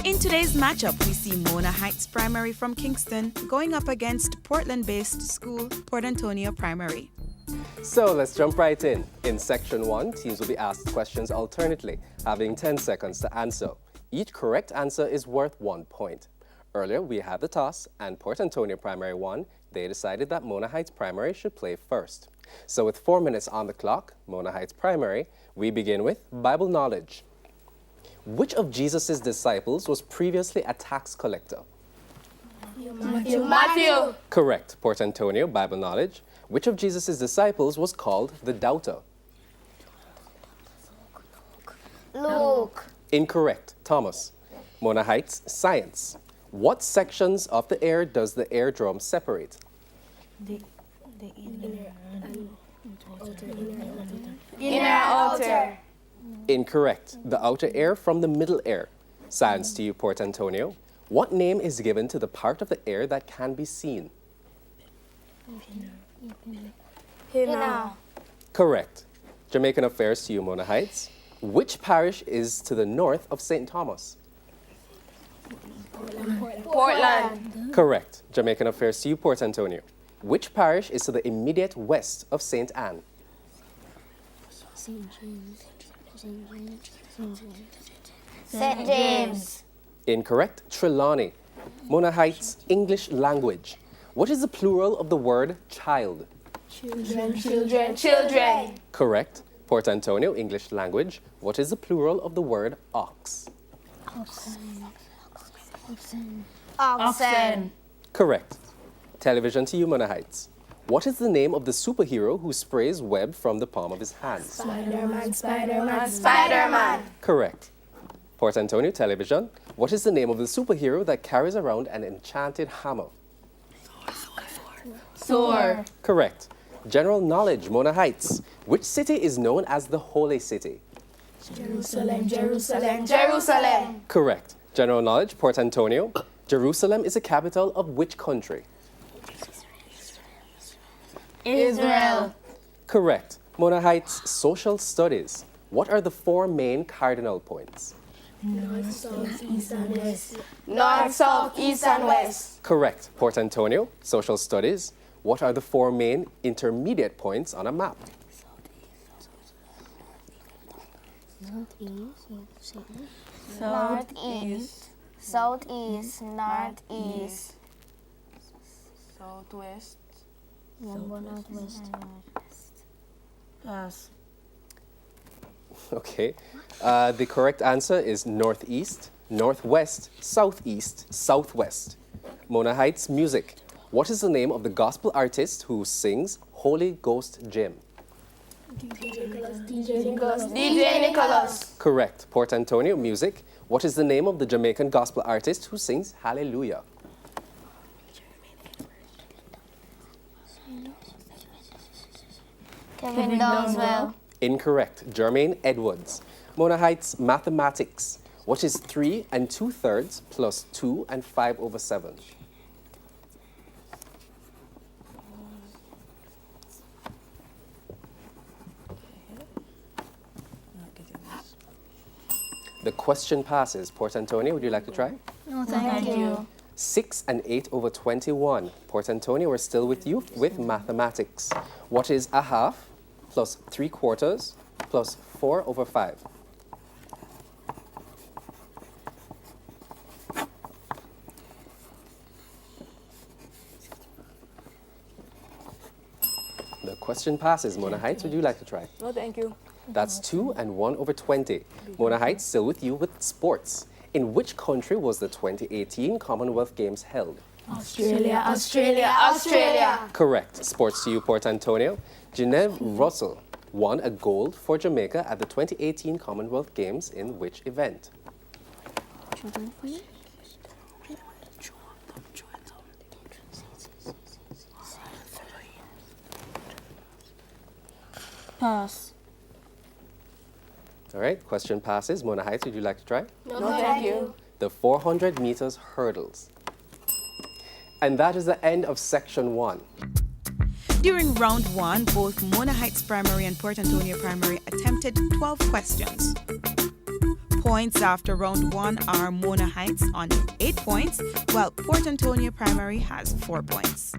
In today's matchup, we see Mona Heights Primary from Kingston going up against Portland-based school Port Antonio Primary. So let's jump right in. In Section 1, teams will be asked questions alternately, having 10 seconds to answer. Each correct answer is worth 1 point. Earlier, we had the toss, and Port Antonio Primary won. They decided that Mona Heights Primary should play first. So with 4 minutes on the clock, Mona Heights Primary, we begin with Bible knowledge. Which of Jesus' disciples was previously a tax collector? Matthew. Correct. Port Antonio, Bible knowledge. Which of Jesus' disciples was called the doubter? Luke. Incorrect. Thomas. Mona Heights, science. What sections of the air does the air drum separate? Inner outer. Incorrect. The outer air from the middle air. Science to you, Port Antonio. What name is given to the part of the air that can be seen? Inner. Correct. Jamaican affairs to you, Mona Heights. Which parish is to the north of St. Thomas? Portland. Correct. Jamaican affairs to you, Port Antonio. Which parish is to the immediate west of St. Anne? St. James. Incorrect. Trelawney. Mona Heights, English language. What is the plural of the word child? Children. Correct. Port Antonio, English language. What is the plural of the word ox? Oxen. Correct. Television to you, Mona Heights. What is the name of the superhero who sprays web from the palm of his hand? Spider-Man. Correct. Port Antonio, television. What is the name of the superhero that carries around an enchanted hammer? Thor. Correct. General knowledge, Mona Heights. Which city is known as the Holy City? Jerusalem. Correct. General knowledge, Port Antonio. Jerusalem is the capital of which country? Israel. Correct. Mona Heights, social studies. What are the 4 main cardinal points? North, south, east, and west. Correct. Port Antonio, social studies. What are the 4 main intermediate points on a map? Northeast. Southeast. Northeast. Southwest. Northwest. Yes. Okay. The correct answer is northeast, northwest, southeast, southwest. Mona Heights, music. What is the name of the gospel artist who sings Holy Ghost Jim? DJ Nicholas. Correct. Port Antonio, music. What is the name of the Jamaican gospel artist who sings Hallelujah? Kevin Downswell. Incorrect. Jermaine Edwards. Mona Heights, mathematics. What is 3 2/3 plus 2 and 5/7? The question passes. Port Antonio, would you like to try? No, thank you. 6 and 8/21. Port Antonio, we're still with you with mathematics. What is a half plus 3/4 plus 4/5? The question passes. Mona Heights, would you like to try? No, thank you. That's 2 and 1/20. Mona Heights, still with you with sports. In which country was the 2018 Commonwealth Games held? Australia. Correct. Sports to you, Port Antonio. Genevieve Russell won a gold for Jamaica at the 2018 Commonwealth Games in which event? Pass. All right, question passes. Mona Heights, would you like to try? No, thank you. The 400 meters hurdles. And that is the end of section 1. During round 1, both Mona Heights Primary and Port Antonio Primary attempted 12 questions. points after round 1 are Mona Heights on 8 points, while Port Antonio Primary has 4 points.